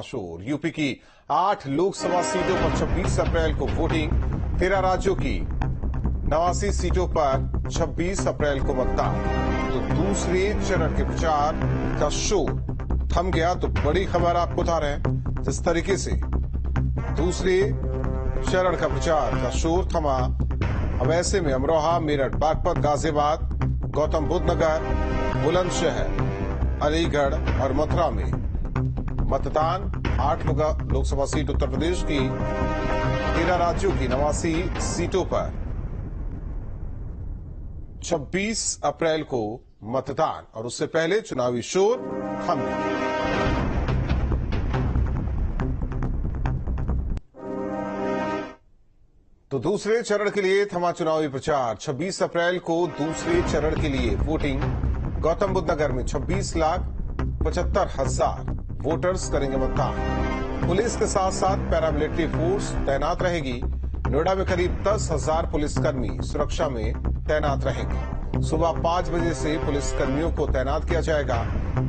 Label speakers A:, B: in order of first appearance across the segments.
A: शोर। यूपी की 8 लोकसभा सीटों पर 26 अप्रैल को वोटिंग, 13 राज्यों की 89 सीटों पर 26 अप्रैल को मतदान। तो दूसरे चरण के प्रचार का शोर थम गया। तो बड़ी खबर आपको बता रहे हैं, जिस तरीके से दूसरे चरण का प्रचार का शोर थमा। अब ऐसे में अमरोहा, मेरठ, बागपत, गाजियाबाद, गौतम बुद्ध नगर, बुलंदशहर, अलीगढ़ और मथुरा में मतदान। 8 लोकसभा सीट उत्तर प्रदेश की, 13 राज्यों की 89 सीटों पर 26 अप्रैल को मतदान और उससे पहले चुनावी शोर थम गया। तो दूसरे चरण के लिए थमा चुनावी प्रचार। 26 अप्रैल को दूसरे चरण के लिए वोटिंग। गौतम बुद्ध नगर में 26,75,000 वोटर्स करेंगे मतदान। पुलिस के साथ साथ पैरामिलिट्री फोर्स तैनात रहेगी। नोएडा में करीब 10,000 पुलिसकर्मी सुरक्षा में तैनात रहेंगे। सुबह 5 बजे से पुलिसकर्मियों को तैनात किया जाएगा।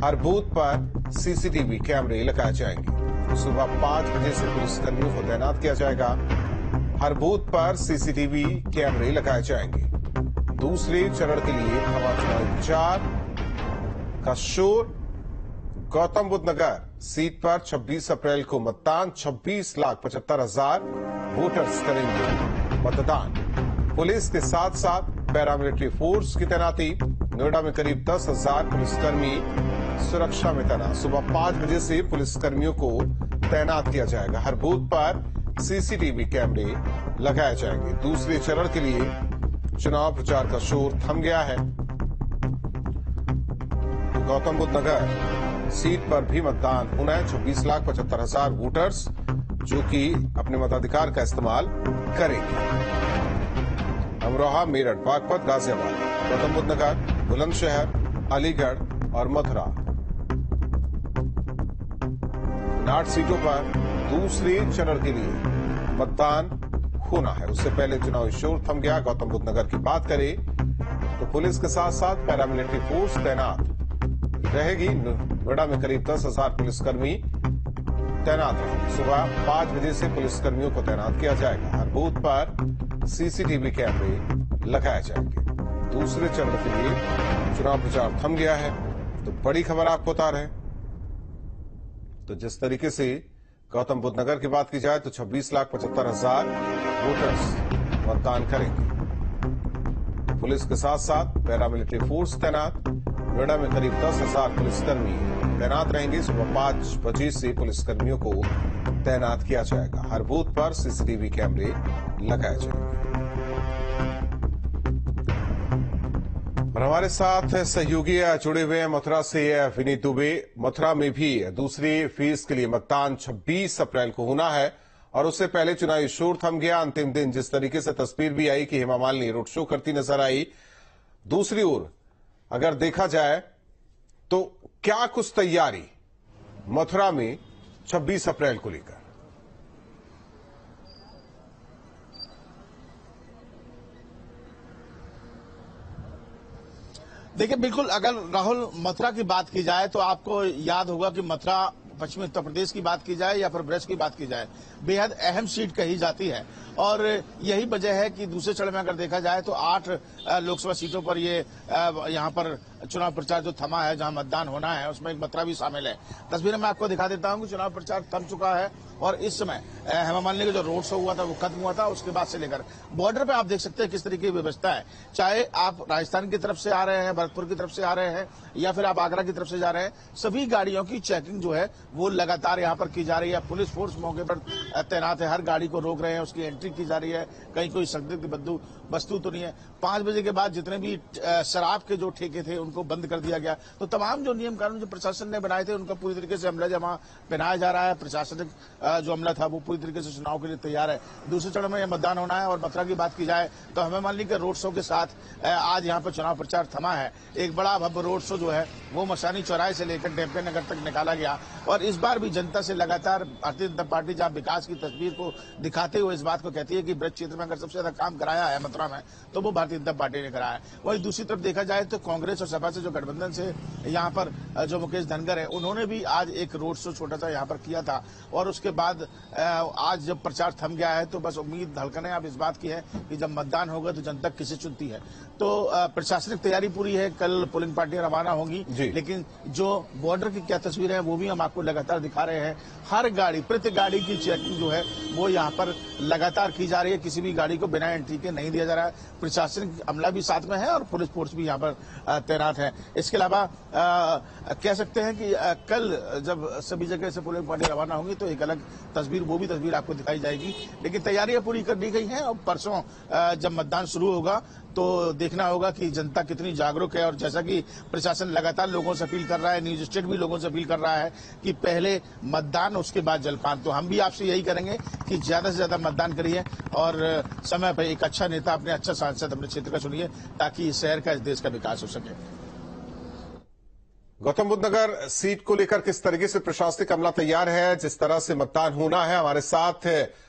A: हर बूथ पर सीसीटीवी कैमरे लगाए जाएंगे। सुबह 5 बजे से पुलिसकर्मियों को तैनात किया जाएगा। हर बूथ पर सीसीटीवी कैमरे लगाए जाएंगे। दूसरे चरण के लिए हवा चुनावी प्रचार का शोर। गौतम बुद्ध नगर सीट पर 26 अप्रैल को मतदान। 26,75,000 वोटर्स करेंगे मतदान। पुलिस के साथ साथ पैरामिलिट्री फोर्स की तैनाती। नोएडा में करीब 10,000 पुलिसकर्मी सुरक्षा में तैनात। सुबह 5 बजे से पुलिसकर्मियों को तैनात किया जाएगा। हर बूथ पर सीसीटीवी कैमरे लगाए जाएंगे। दूसरे चरण के लिए चुनाव प्रचार का शोर थम गया है। गौतम बुद्ध नगर सीट पर भी मतदान होना है। 26,75,000 वोटर्स जो कि अपने मताधिकार का इस्तेमाल करेंगे। अमरोहा, मेरठ, बागपत, गाजियाबाद, गौतम बुद्ध नगर, बुलंदशहर, अलीगढ़ और मथुरा 8 सीटों पर दूसरे चरण के लिए मतदान होना है। उससे पहले चुनावी शोर थम गया। गौतम बुद्ध नगर की बात करें तो पुलिस के साथ साथ पैरामिलिट्री फोर्स तैनात रहेगी। नोएडा में करीब 10,000 पुलिसकर्मी तैनात रहेंगे। सुबह 5 बजे से पुलिसकर्मियों को तैनात किया जाएगा। हर बूथ पर सीसीटीवी कैमरे लगाए जाएंगे। दूसरे चरण के लिए चुनाव प्रचार थम गया है। तो बड़ी खबर आपको बता रहे हैं। तो जिस तरीके से गौतम बुद्ध नगर की बात की जाए तो 26,75,000 वोटर्स मतदान करेंगे। पुलिस के साथ साथ पैरामिलिट्री फोर्स तैनात। नोएडा में करीब 10,000 पुलिसकर्मी तैनात रहेंगे। सुबह 5 बजे से पुलिसकर्मियों को तैनात किया जाएगा। हर बूथ पर सीसीटीवी कैमरे लगाए जाएंगे। और हमारे साथ सहयोगी जुड़े हुए हैं मथुरा से विनीत दुबे। मथुरा में भी दूसरी फेज के लिए मतदान 26 अप्रैल को होना है और उससे पहले चुनावी शोर थम गया। अंतिम दिन जिस तरीके से तस्वीर भी आई कि हेमा मालिनी रोड शो करती नजर आई। दूसरी ओर अगर देखा जाए तो क्या कुछ तैयारी मथुरा में 26 अप्रैल को लेकर?
B: देखिए, बिल्कुल अगर राहुल मथुरा की बात की जाए तो आपको याद होगा कि मथुरा पश्चिमी उत्तर प्रदेश की बात की जाए या फिर ब्रज की बात की जाए, बेहद अहम सीट कही जाती है। और यही वजह है कि दूसरे चरण में अगर देखा जाए तो 8 लोकसभा सीटों पर ये यहाँ पर चुनाव प्रचार जो थमा है, जहां मतदान होना है, उसमें एक मथुरा भी शामिल है। तस्वीरें मैं आपको दिखा देता हूं कि चुनाव प्रचार थम चुका है और इस समय हेमा मालिनी का जो रोड शो हुआ था वो खत्म हुआ था। उसके बाद से लेकर बॉर्डर पे आप देख सकते हैं किस तरीके की व्यवस्था है। चाहे आप राजस्थान की तरफ से आ रहे हैं, भरतपुर की तरफ से आ रहे हैं या फिर आप आगरा की तरफ से जा रहे हैं, सभी गाड़ियों की चेकिंग जो है वो लगातार यहाँ पर की जा रही है। पुलिस फोर्स मौके पर तैनात है, हर गाड़ी को रोक रहे हैं, उसकी एंट्री की जा रही है। कहीं कोई संदिग्ध वस्तु तो नहीं है। 5 बजे के बाद जितने भी शराब के जो ठेके थे उनको बंद कर दिया गया। तो तमाम जो नियम कानून जो प्रशासन ने बनाए थे उनका पूरी तरीके से अमला जमा पहनाया जा रहा है। प्रशासनिक जो अमला था वो पूरी तरीके से चुनाव के लिए तैयार है। दूसरे चरण में यह मतदान होना है। और मथुरा की बात की जाए तो हेमा मालिनी के रोड शो के साथ आज यहाँ पर चुनाव प्रचार थमा है। एक बड़ा भव्य रोड शो जो है वो मसानी चौराहे से लेकर डेम्पे नगर तक निकाला गया। और इस बार भी जनता से लगातार भारतीय जनता पार्टी जहां विकास की तस्वीर को दिखाते हुए इस बात को कहती है कि ब्रज क्षेत्र में अगर सबसे ज्यादा काम कराया है मथुरा फोरम है, तो वो भारतीय जनता पार्टी ने करा है। वहीं दूसरी तरफ देखा जाए तो कांग्रेस और सपा से जो गठबंधन से यहाँ पर जो मुकेश धनगर है, उन्होंने भी आज एक रोड शो छोटा सा यहाँ पर किया था और उसके बाद आज जब प्रचार थम गया है तो बस उम्मीद धड़कने अब इस बात की है कि जब मतदान होगा तो जनता किसे चुनती है। तो प्रशासनिक तैयारी पूरी है, कल पोलिंग पार्टियां रवाना होंगी, लेकिन जो बॉर्डर की क्या तस्वीरें हैं वो भी हम आपको लगातार दिखा रहे हैं। हर गाड़ी, प्रति गाड़ी की चेकिंग जो है वो यहाँ पर लगातार की जा रही है, किसी भी गाड़ी को बिना एंट्री के नहीं दिया जा रहा है। प्रशासनिक अमला भी साथ में है और पुलिस फोर्स भी यहाँ पर तैनात है। इसके अलावा कह सकते हैं कि कल जब सभी जगह से पोलिंग पार्टी रवाना होंगी तो एक अलग तस्वीर, वो भी तस्वीर आपको दिखाई जाएगी। लेकिन तैयारियां पूरी कर ली गई हैं और परसों जब मतदान शुरू होगा तो देखना होगा कि जनता कितनी जागरूक है। और जैसा कि प्रशासन लगातार लोगों से अपील कर रहा है, न्यूज स्टेट भी लोगों से अपील कर रहा है कि पहले मतदान उसके बाद जलपान। तो हम भी आपसे यही करेंगे कि ज्यादा से ज्यादा मतदान करिए और समय पर एक अच्छा नेता, अपने अच्छा सांसद अपने क्षेत्र का चुनिए ताकि इस शहर का, इस देश का विकास हो सके।
A: गौतम बुद्ध नगर सीट को लेकर किस तरीके से प्रशासनिक अमला तैयार है, जिस तरह से मतदान होना है, हमारे साथ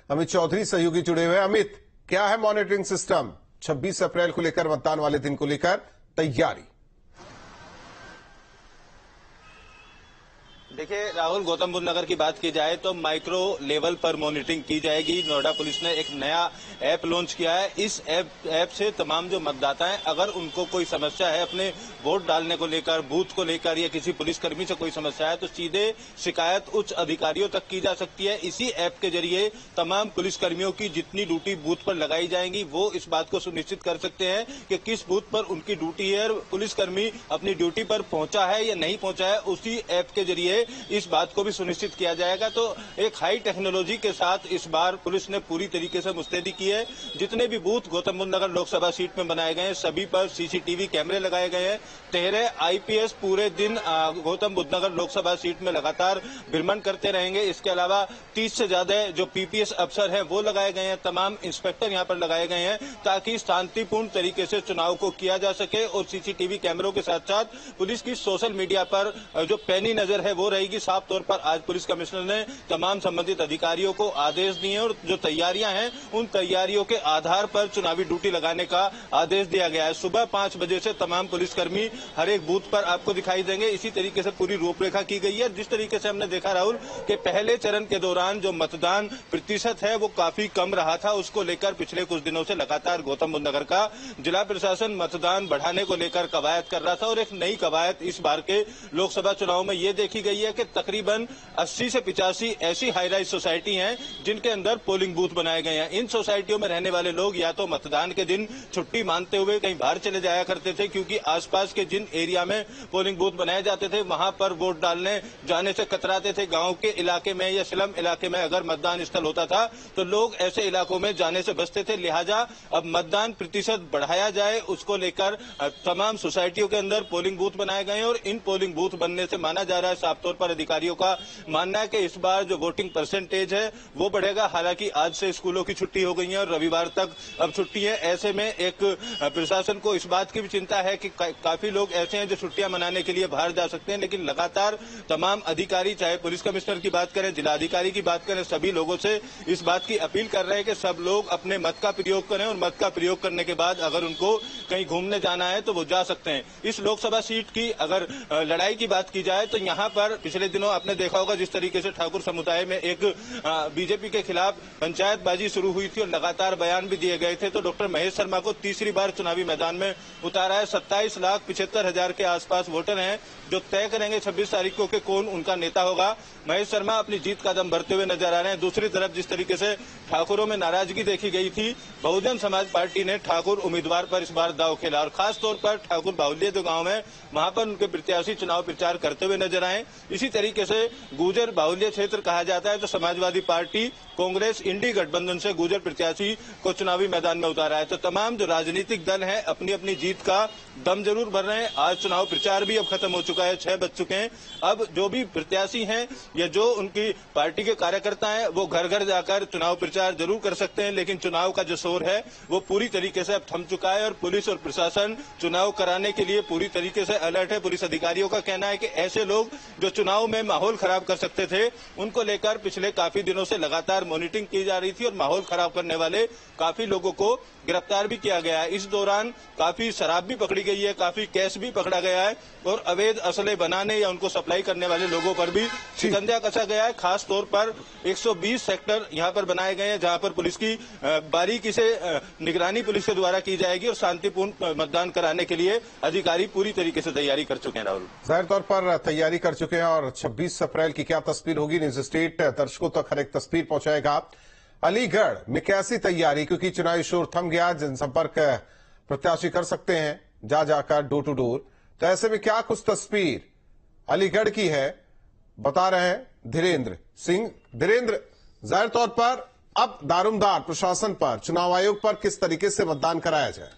A: अमित चौधरी सहयोगी जुड़े हुए हैं। अमित, क्या है मॉनिटरिंग सिस्टम 26 अप्रैल को लेकर, मतदान वाले दिन को लेकर तैयारी?
C: देखिए राहुल, गौतम बुद्ध नगर की बात की जाए तो माइक्रो लेवल पर मॉनिटरिंग की जाएगी। नोएडा पुलिस ने एक नया ऐप लॉन्च किया है। इस ऐप से तमाम जो मतदाता हैं, अगर उनको कोई समस्या है अपने वोट डालने को लेकर, बूथ को लेकर या किसी पुलिसकर्मी से कोई समस्या है तो सीधे शिकायत उच्च अधिकारियों तक की जा सकती है। इसी ऐप के जरिए तमाम पुलिसकर्मियों की जितनी ड्यूटी बूथ पर लगाई जाएंगी वो इस बात को सुनिश्चित कर सकते हैं कि किस बूथ पर उनकी ड्यूटी है और पुलिसकर्मी अपनी ड्यूटी पर पहुंचा है या नहीं पहुंचा है। उसी ऐप के जरिए इस बात को भी सुनिश्चित किया जाएगा। तो एक हाई टेक्नोलॉजी के साथ इस बार पुलिस ने पूरी तरीके से मुस्तैदी की है। जितने भी बूथ गौतम बुद्ध नगर लोकसभा सीट में बनाए गए हैं सभी पर सीसीटीवी कैमरे लगाए गए हैं। 13 आईपीएस पूरे दिन गौतम बुद्ध नगर लोकसभा सीट में लगातार भ्रमण करते रहेंगे। इसके अलावा 30 से ज्यादा जो पीपीएस अफसर हैं वो लगाए गए हैं, तमाम इंस्पेक्टर यहाँ पर लगाए गए हैं ताकि शांतिपूर्ण तरीके से चुनाव को किया जा सके। और सीसीटीवी कैमरों के साथ साथ पुलिस की सोशल मीडिया पर जो पैनी नजर है वो रहेगी। साफ तौर पर आज पुलिस कमिश्नर ने तमाम संबंधित अधिकारियों को आदेश दिए और जो तैयारियां हैं उन तैयारियों के आधार पर चुनावी ड्यूटी लगाने का आदेश दिया गया है। सुबह 5 बजे से तमाम पुलिसकर्मी हर एक बूथ पर आपको दिखाई देंगे। इसी तरीके से पूरी रूपरेखा की गई है। जिस तरीके से हमने देखा राहुल कि पहले चरण के दौरान जो मतदान प्रतिशत है वो काफी कम रहा था, उसको लेकर पिछले कुछ दिनों से लगातार गौतम बुद्ध नगर का जिला प्रशासन मतदान बढ़ाने को लेकर कवायद कर रहा था। और एक नई कवायद इस बार के लोकसभा चुनाव में ये देखी गई है कि तकरीबन 80 से 85 ऐसी हाई राइज सोसाइटी हैं जिनके अंदर पोलिंग बूथ बनाए गए हैं। इन सोसाइटियों में रहने वाले लोग या तो मतदान के दिन छुट्टी मानते हुए कहीं बाहर चले जाया करते थे, क्योंकि आसपास के जिन एरिया में पोलिंग बूथ बनाए जाते थे वहां पर वोट डालने जाने से कतराते थे। गांव के इलाके में या स्लम इलाके में अगर मतदान स्थल होता था तो लोग ऐसे इलाकों में जाने से बचते थे। लिहाजा अब मतदान प्रतिशत बढ़ाया जाए, उसको लेकर तमाम सोसाइटियों के अंदर पोलिंग बूथ बनाए गए हैं। और इन पोलिंग बूथ बनने से माना जा रहा है, साफ तौर पर अधिकारियों का मानना है कि इस बार जो वोटिंग परसेंटेज है वो बढ़ेगा। हालांकि आज से स्कूलों की छुट्टी हो गई है और रविवार तक अब छुट्टी है। ऐसे में एक प्रशासन को इस बात की भी चिंता है कि काफी लोग ऐसे हैं जो छुट्टियां मनाने के लिए बाहर जा सकते हैं, लेकिन लगातार तमाम अधिकारी, चाहे पुलिस कमिश्नर की बात करें, जिलाधिकारी की बात करें, सभी लोगों से इस बात की अपील कर रहे हैं कि सब लोग अपने मत का प्रयोग करें और मत का प्रयोग करने के बाद अगर उनको कहीं घूमने जाना है तो वो जा सकते हैं। इस लोकसभा सीट की अगर लड़ाई की बात की जाए तो यहाँ पर पिछले दिनों आपने देखा होगा जिस तरीके से ठाकुर समुदाय में एक बीजेपी के खिलाफ पंचायतबाजी शुरू हुई थी और लगातार बयान भी दिए गए थे। तो डॉक्टर महेश शर्मा को तीसरी बार चुनावी मैदान में उतारा है। 27,75,000 के आसपास वोटर हैं जो तय करेंगे 26 तारीख को कि कौन उनका नेता होगा। महेश शर्मा अपनी जीत का दम भरते हुए नजर आ रहे हैं। दूसरी तरफ जिस तरीके से ठाकुरों में नाराजगी देखी गई थी, बहुजन समाज पार्टी ने ठाकुर उम्मीदवार पर इस बार दाव खेला और खासतौर पर ठाकुर बाहुल्य जो गांव है वहां पर उनके प्रत्याशी चुनाव प्रचार करते हुए नजर आए। इसी तरीके से गुर्जर बाहुल्य क्षेत्र कहा जाता है तो समाजवादी पार्टी, कांग्रेस, इंडी गठबंधन से गुर्जर प्रत्याशी को चुनावी मैदान में उतारा है। तो तमाम जो राजनीतिक दल हैं अपनी अपनी जीत का दम जरूर भर रहे हैं। आज चुनाव प्रचार भी अब खत्म हो चुका है, 6 बज चुके हैं। अब जो भी प्रत्याशी हैं या जो उनकी पार्टी के कार्यकर्ता हैं वो घर घर जाकर चुनाव प्रचार जरूर कर सकते हैं, लेकिन चुनाव का जो शोर है वो पूरी तरीके से अब थम चुका है और पुलिस और प्रशासन चुनाव कराने के लिए पूरी तरीके से अलर्ट है। पुलिस अधिकारियों का कहना है कि ऐसे लोग जो चुनाव में माहौल खराब कर सकते थे उनको लेकर पिछले काफी दिनों से लगातार मॉनिटरिंग की जा रही थी और माहौल खराब करने वाले काफी लोगों को गिरफ्तार भी किया गया है। इस दौरान काफी शराब भी पकड़ी गई है, काफी कैश भी पकड़ा गया है और अवैध असले बनाने या उनको सप्लाई करने वाले लोगों पर भी शिकंजा कसा गया है। खास तौर पर 120 सेक्टर यहां पर बनाए गए हैं जहां पर पुलिस की बारीकी से निगरानी पुलिस के द्वारा की जाएगी और शांतिपूर्ण मतदान कराने के लिए अधिकारी पूरी तरीके से तैयारी कर चुके हैं। राहुल,
A: जाहिर तौर पर तैयारी कर चुके हैं और 26 अप्रैल की क्या तस्वीर होगी, न्यूज स्टेट दर्शकों तक हर एक तस्वीर पहुंचाएगा। अलीगढ़ में कैसी तैयारी, क्योंकि चुनावी शोर थम गया, जनसंपर्क प्रत्याशी कर सकते हैं जा जाकर डोर टू डोर, तो ऐसे में क्या कुछ तस्वीर अलीगढ़ की है, बता रहे हैं धीरेन्द्र सिंह। धीरेन्द्र, जाहिर तौर पर अब दारोमदार प्रशासन पर, चुनाव आयोग पर किस तरीके से मतदान कराया जाए?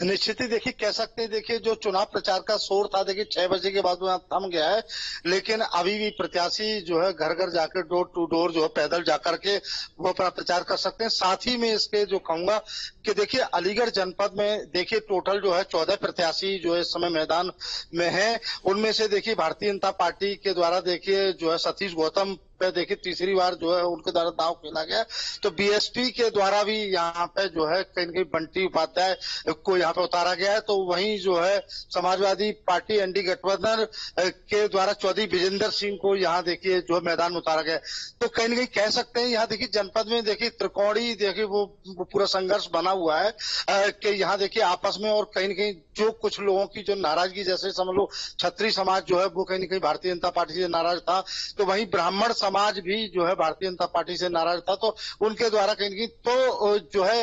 D: निश्चित ही देखिए कह सकते हैं, देखिए जो चुनाव प्रचार का शोर था देखिए 6 बजे के बाद में थम गया है, लेकिन अभी भी प्रत्याशी जो है घर घर जाकर डोर टू डोर जो है पैदल जाकर के वो अपना प्रचार कर सकते हैं। साथ ही में इसके जो कहूंगा कि देखिए अलीगढ़ जनपद में देखिए टोटल जो है 14 प्रत्याशी जो है इस समय मैदान में है। उनमें से देखिए भारतीय जनता पार्टी के द्वारा देखिए जो है सतीश गौतम पे देखिए तीसरी बार जो है उनके द्वारा दांव खेला गया, तो बीएसपी के द्वारा भी यहाँ पे जो है कहीं न कहीं बंटी उपाध्याय को यहाँ पे उतारा गया है। तो वहीं जो है समाजवादी पार्टी एनडी गठबंधन के द्वारा चौधरी विजेंद्र सिंह को यहाँ देखिए जो है मैदान में उतारा गया है। तो कहीं न कहीं कह सकते हैं यहाँ देखिए जनपद में देखिए त्रिकोणी देखिए वो पूरा संघर्ष बना हुआ है कि यहाँ देखिए आपस में, और कहीं न कहीं जो कुछ लोगों की जो नाराजगी, जैसे समझ लो छत्री समाज जो है वो कहीं न कहीं भारतीय जनता पार्टी से नाराज था, तो वहीं ब्राह्मण समाज भी जो है भारतीय जनता पार्टी से नाराज था, तो उनके द्वारा कहीं न कहीं तो जो है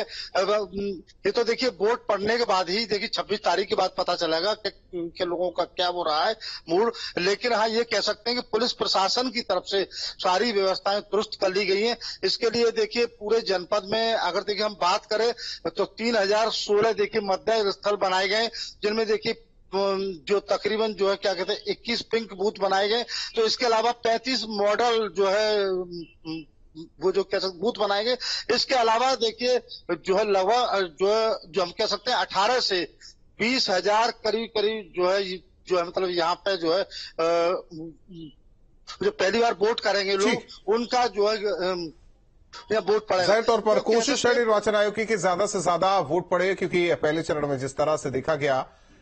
D: ये तो देखिए वोट पड़ने के बाद ही देखिए 26 तारीख के बाद पता चलेगा कि लोगों का क्या हो रहा है मूड। लेकिन हाँ ये कह सकते हैं कि पुलिस प्रशासन की तरफ से सारी व्यवस्थाएं दुरुस्त कर ली गई हैं। इसके लिए देखिए पूरे जनपद में अगर देखिए हम बात करें तो 3016 देखिए मतदान स्थल बनाए गए, जिनमें देखिए जो तकरीबन जो है क्या कहते हैं 21 पिंक बूथ बनाए गए। तो इसके अलावा 35 मॉडल जो है वो जो कह सकते बूथ बनाए गए। इसके अलावा देखिए जो है लगभग जो हम कह सकते हैं 18 से 20,000 करीब जो है मतलब यहाँ पे जो है जो पहली बार वोट करेंगे लोग उनका जो है वोट पड़ेगा।
A: जाहिर तौर पर कोशिश है निर्वाचन आयोग की कि ज्यादा से ज्यादा वोट पड़े, क्योंकि पहले चरण में जिस तरह से देखा गया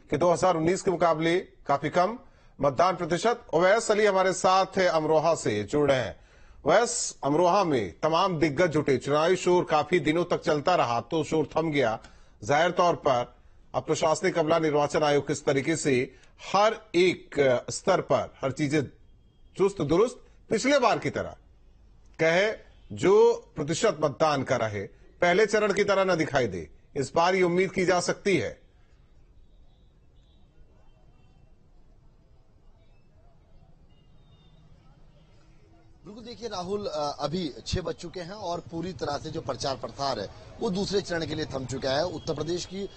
A: कि 2019 के मुकाबले काफी कम मतदान प्रतिशत। ओवैस अली हमारे साथ अमरोहा से जुड़ रहे हैं। ओवैस, अमरोहा में तमाम दिग्गज जुटे, चुनावी शोर काफी दिनों तक चलता रहा तो शोर थम गया। जाहिर तौर पर अब प्रशासनिक अमला, निर्वाचन आयोग किस तरीके से हर एक स्तर पर हर चीजें चुस्त दुरुस्त पिछले बार की तरह कहे, जो प्रतिशत मतदान का रहे पहले चरण की तरह न दिखाई दे, इस बार ये उम्मीद की जा सकती है?
E: बिल्कुल, देखिए राहुल, अभी 6 बज चुके हैं और पूरी तरह से जो प्रचार प्रसार है वो दूसरे चरण के लिए थम चुका है। उत्तर प्रदेश की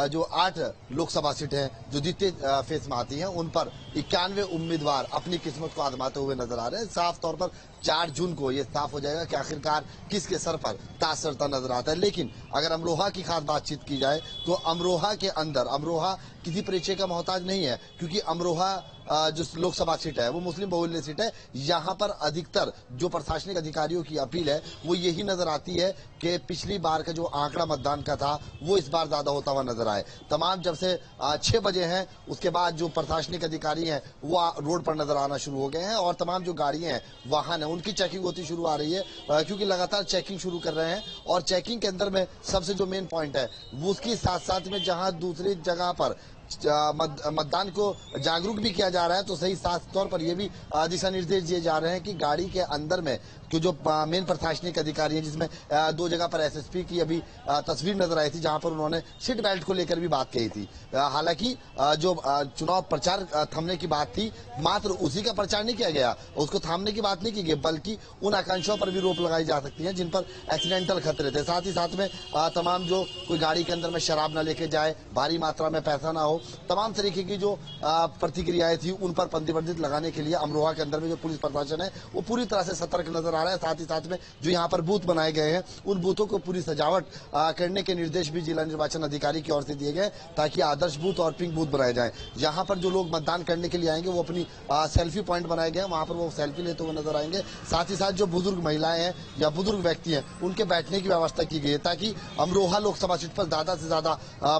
E: जो 8 लोकसभा सीटें हैं जो द्वितीय फेज में आती हैं, उन पर 91 उम्मीदवार अपनी किस्मत को आजमाते हुए नजर आ रहे हैं। साफ तौर पर 4 जून को ये साफ हो जाएगा कि आखिरकार किसके सर पर ताज चढ़ता नजर आता है। लेकिन अगर अमरोहा की खास बातचीत की जाए तो अमरोहा के अंदर अमरोहा किसी परिचय का मोहताज नहीं है, क्योंकि अमरोहा जो लोकसभा सीट है वो मुस्लिम बहुल्य सीट है। यहाँ पर अधिकतर जो प्रशासनिक अधिकारियों की अपील है वो यही नजर आती है कि पिछली बार का जो आंकड़ा मतदान का था वो इस बार ज्यादा होता हुआ नजर आए। तमाम जब से 6 बजे हैं उसके बाद जो प्रशासनिक अधिकारी हैं वो रोड पर नजर आना शुरू हो गए हैं और तमाम जो गाड़ियां हैं, वाहन है, उनकी चेकिंग होती शुरू आ रही है, क्योंकि लगातार चेकिंग शुरू कर रहे हैं। और चेकिंग के अंदर में सबसे जो मेन पॉइंट है वो उसकी साथ साथ में जहां दूसरी जगह पर मतदान को जागरूक भी किया जा रहा है, तो सही साफ तौर पर यह भी दिशा निर्देश दिए जा रहे हैं कि गाड़ी के अंदर में जो मेन प्रशासनिक अधिकारी हैं, जिसमें 2 जगह पर एसएसपी की अभी तस्वीर नजर आई थी जहां पर उन्होंने सीट बेल्ट को लेकर भी बात कही थी। हालांकि जो चुनाव प्रचार थमने की बात थी, मात्र उसी का प्रचार नहीं किया गया, उसको थामने की बात नहीं की गई, बल्कि उन आकांक्षाओं पर भी रोक लगाई जा सकती है जिन पर एक्सीडेंटल खतरे थे। साथ ही साथ में तमाम जो कोई गाड़ी के अंदर में शराब न लेके जाए, भारी मात्रा में पैसा ना हो, हो, तमाम तरीके की जो प्रतिक्रियाएं थी उन पर प्रतिबंधित लगाने के लिए अमरोहा के अंदर में जो पुलिस प्रशासन है वो पूरी तरह से सतर्क नजर आ रहा है। साथ ही साथ में जो यहाँ पर बूथ बनाए गए हैं उन बूथों को पूरी सजावट करने के निर्देश भी जिला निर्वाचन अधिकारी की ओर से दिए गए ताकि आदर्श बूथ और पिंक बूथ बनाए जाए। यहाँ पर जो लोग मतदान करने के लिए आएंगे वो अपनी सेल्फी पॉइंट बनाए गए हैं, वहां पर वो सेल्फी लेते हुए नजर आएंगे। साथ ही साथ जो बुजुर्ग महिलाएं हैं या बुजुर्ग व्यक्ति हैं उनके बैठने की व्यवस्था की गई है ताकि अमरोहा लोकसभा सीट पर ज्यादा से ज्यादा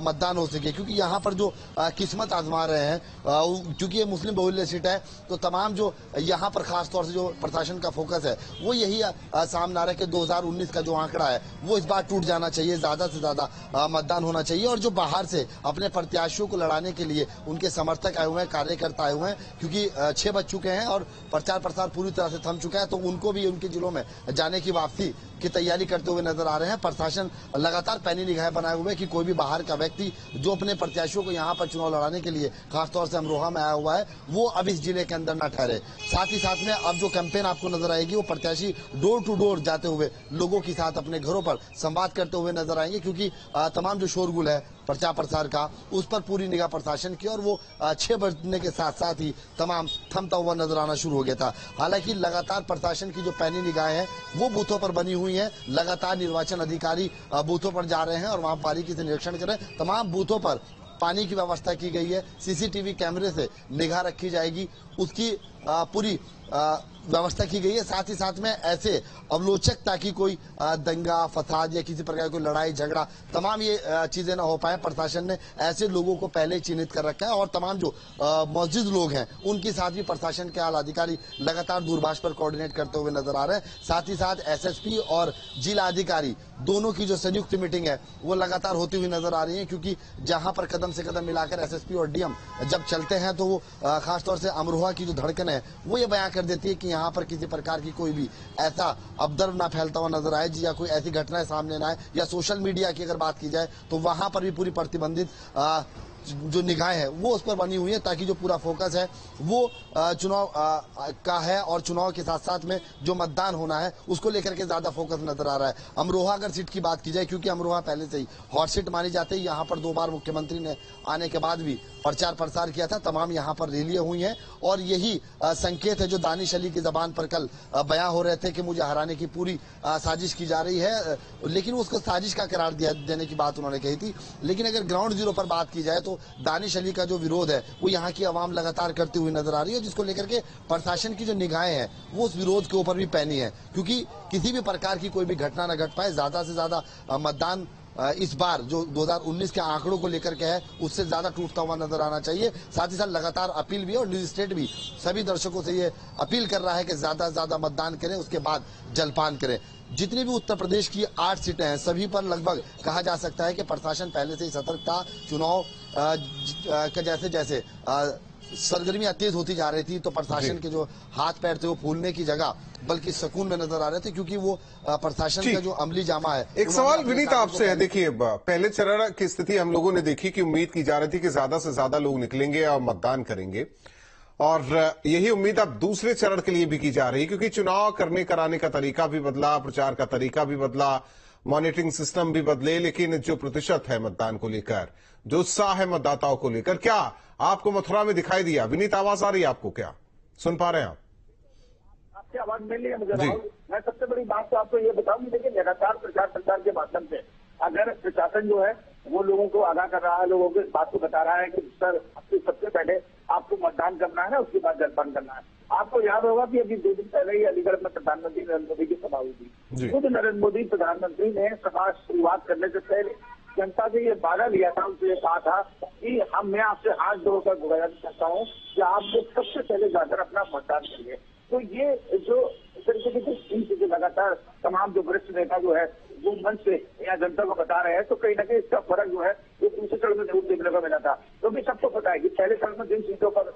E: मतदान हो सके, क्योंकि यहाँ पर जो किस्मत आजमा रहे हैं, क्योंकि ये मुस्लिम बहुल्य सीट है तो तमाम जो यहाँ पर खासतौर से जो प्रशासन का फोकस है वो यही सामने आ रहा है कि 2019 का जो आंकड़ा है वो इस बार टूट जाना चाहिए, ज्यादा से ज्यादा मतदान होना चाहिए। और जो बाहर से अपने प्रत्याशियों को लड़ाने के लिए उनके समर्थक आए हुए हैं, कार्यकर्ता आए हुए हैं, क्योंकि 6 बज चुके हैं और प्रचार प्रसार पूरी तरह से थम चुका है, तो उनको भी उनके जिलों में जाने की वापसी की तैयारी करते हुए नजर आ रहे हैं। प्रशासन लगातार पैनी निगाहें बनाए हुए कि कोई भी बाहर का व्यक्ति जो अपने प्रत्याशियों को यहाँ पर चुनाव लड़ाने के लिए खासतौर से अमरोहा में आया हुआ है वो अब इस जिले के अंदर न ठहरे। साथ ही साथ में अब जो कैंपेन आपको नजर आएगी वो प्रत्याशी डोर टू डोर जाते हुए लोगों के साथ अपने घरों पर संवाद करते हुए नजर आएंगे, क्योंकि तमाम जो शोरगुल है प्रचार प्रसार का उस पर पूरी निगाह प्रशासन की और वो 6 बजने के साथ साथ ही तमाम थमता हुआ नजर आना शुरू हो गया था। हालांकि लगातार प्रशासन की जो पैनी निगाहें हैं वो बूथों पर बनी हुई है, लगातार निर्वाचन अधिकारी बूथों पर जा रहे हैं और वहां बारीकी से निरीक्षण कर रहे हैं। तमाम बूथों पर पानी की व्यवस्था की गई है, सीसीटीवी कैमरे से निगाह रखी जाएगी, उसकी पूरी व्यवस्था की गई है। साथ ही साथ में ऐसे अवलोचक ताकि कोई दंगा फसाद या किसी प्रकार की लड़ाई झगड़ा तमाम ये चीजें ना हो पाए, प्रशासन ने ऐसे लोगों को पहले चिन्हित कर रखा है और तमाम जो मौजूद लोग हैं उनके साथ भी प्रशासन के आला अधिकारी लगातार दूरभाष पर कोऑर्डिनेट करते हुए नजर आ रहे हैं। साथ ही साथ एसएसपी और जिला अधिकारी दोनों की जो संयुक्त मीटिंग है वो लगातार होती हुई नजर आ रही है, क्योंकि जहां पर कदम से कदम मिलाकर एसएसपी और डीएम जब चलते हैं तो वो खासतौर से अमरोहा की जो धड़कन है वो ये बयां कर देती है कि यहाँ पर किसी प्रकार की कोई भी ऐसा उपद्रव ना फैलता हुआ नजर आए या कोई ऐसी घटनाएं सामने ना आए। या सोशल मीडिया की अगर बात की जाए तो वहां पर भी पूरी प्रतिबंधित जो निगाहें है वो उस पर बनी हुई है ताकि जो पूरा फोकस है वो चुनाव का है और चुनाव के साथ साथ में जो मतदान होना है उसको लेकर के ज्यादा फोकस नजर आ रहा है। अमरोहा अगर सीट की बात की जाए, क्योंकि अमरोहा पहले से ही हॉट सीट मानी जाती है, यहाँ पर 2 बार मुख्यमंत्री ने आने के बाद भी प्रचार प्रसार किया था, तमाम यहाँ पर रैलियां हुई हैं और यही संकेत है जो दानिश अली की जबान पर कल बयां हो रहे थे कि मुझे हराने की पूरी साजिश की जा रही है, लेकिन उसको साजिश का करार देने की बात उन्होंने कही थी। लेकिन अगर ग्राउंड जीरो पर बात की जाए तो दानिश अली का जो विरोध है वो यहाँ की आवाम लगातार करती हुई नजर आ रही है, जिसको लेकर के प्रशासन की जो निगाहें हैं वो उस विरोध के ऊपर भी पैनी है, क्योंकि किसी भी प्रकार की कोई भी घटना न घट पाए। ज्यादा से ज्यादा मतदान इस बार जो 2019 के आंकड़ों को लेकर के है उससे ज्यादा टूटता हुआ नजर आना चाहिए। साथ ही साथ लगातार अपील भी है और न्यूज स्टेट भी सभी दर्शकों से ये अपील कर रहा है कि ज्यादा से ज्यादा मतदान करें, उसके बाद जलपान करें। जितनी भी उत्तर प्रदेश की 8 सीटें हैं सभी पर लगभग कहा जा सकता है कि प्रशासन पहले से ही सतर्क था। चुनाव के जैसे जैसे सरगर्मियां तेज होती जा रही थी तो प्रशासन के जो हाथ पैर थे वो फूलने की जगह बल्कि सुकून में नजर आ रहे थे, क्योंकि वो प्रशासन का जो अमली जामा है।
A: एक सवाल विनीत आपसे है, देखिए पहले चरण की स्थिति हम लोगों ने देखी कि उम्मीद की जा रही थी कि ज्यादा से ज्यादा लोग निकलेंगे और मतदान करेंगे, और यही उम्मीद अब दूसरे चरण के लिए भी की जा रही है, क्योंकि चुनाव कराने का तरीका भी बदला, प्रचार का तरीका भी बदला, मॉनिटरिंग सिस्टम भी बदले, लेकिन जो प्रतिशत है मतदान को लेकर, जो उत्साह है मतदाताओं को लेकर, क्या आपको मथुरा में दिखाई दिया? विनीत आवाज आ रही है आपको? क्या सुन पा रहे हैं आप?
F: आपकी आवाज मिल रही है मुझे राहुल? मैं सबसे बड़ी बात तो आपको ये बताऊं कि देखिए लगातार प्रचार प्रसार के माध्यम से अगर प्रशासन जो है वो लोगों को आगाह कर रहा है, लोगों को इस बात को बता रहा है कि सर सबसे पहले आपको मतदान करना है, उसके बाद जलपान करना है। आपको याद होगा कि अभी 2 दिन पहले ही अलीगढ़ में प्रधानमंत्री नरेंद्र मोदी की सभा हुई थी। खुद नरेंद्र मोदी प्रधानमंत्री ने सभा शुरुआत करने से पहले जनता से ये वादा लिया था, उनसे ये कहा था कि मैं आपसे हाथ जोड़कर गुजारिश करता हूँ कि आप लोग सबसे पहले जाकर अपना मतदान करिए। तो ये जो चीजें लगातार तमाम जो वरिष्ठ नेता जो है वो मंच से यहाँ जनता को बता रहे हैं, तो कहीं ना कहीं इसका फर्क जो है वो दूसरे चरण में जरूर देखने को मिला था। क्योंकि सबको पता है कि पहले चरण में जिन सीटों पर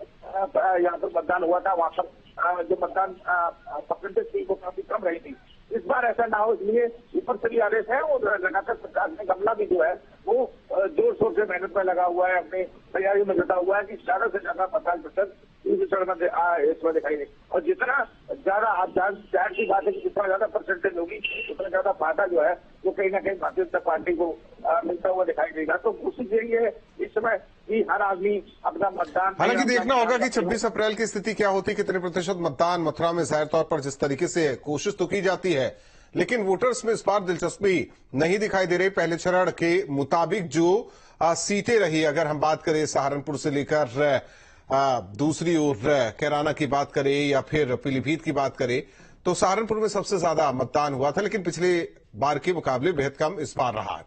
F: यहाँ पर मतदान हुआ था वहाँ पर जो मतदान परसेंटेज थी वो काफी कम रही थी। इस बार ऐसा ना हो इसलिए ऊपर से भी आदेश है और लगातार सरकार ने गमला भी जो है वो जोर शोर से मेहनत में लगा हुआ है, अपनी तैयारी में जुटा हुआ है कि ज्यादा से ज्यादा मतदान प्रतिशत इसमें दिखाई दे। और जितना ज्यादा आप जाहिर सी बात है कि जितना ज्यादा परसेंटेज होगी उतना ज्यादा फायदा जो है वो कहीं ना कहीं भारतीय जनता पार्टी को मिलता हुआ दिखाई देगा। तो कोशिश यही है इस समय कि हर आदमी अपना मतदान,
A: हालांकि देखना होगा कि 26 अप्रैल की स्थिति क्या होती, कितने प्रतिशत मतदान मथुरा में जाहिर तौर पर जिस तरीके से कोशिश तो की जाती है, लेकिन वोटर्स में इस बार दिलचस्पी नहीं दिखाई दे रही। पहले चरण के मुताबिक जो सीटें रही, अगर हम बात करें सहारनपुर से लेकर दूसरी ओर कैराना की बात करें या फिर पीलीभीत की बात करें, तो सहारनपुर में सबसे ज्यादा मतदान हुआ था, लेकिन पिछले बार के मुकाबले बेहद कम इस बार रहा है।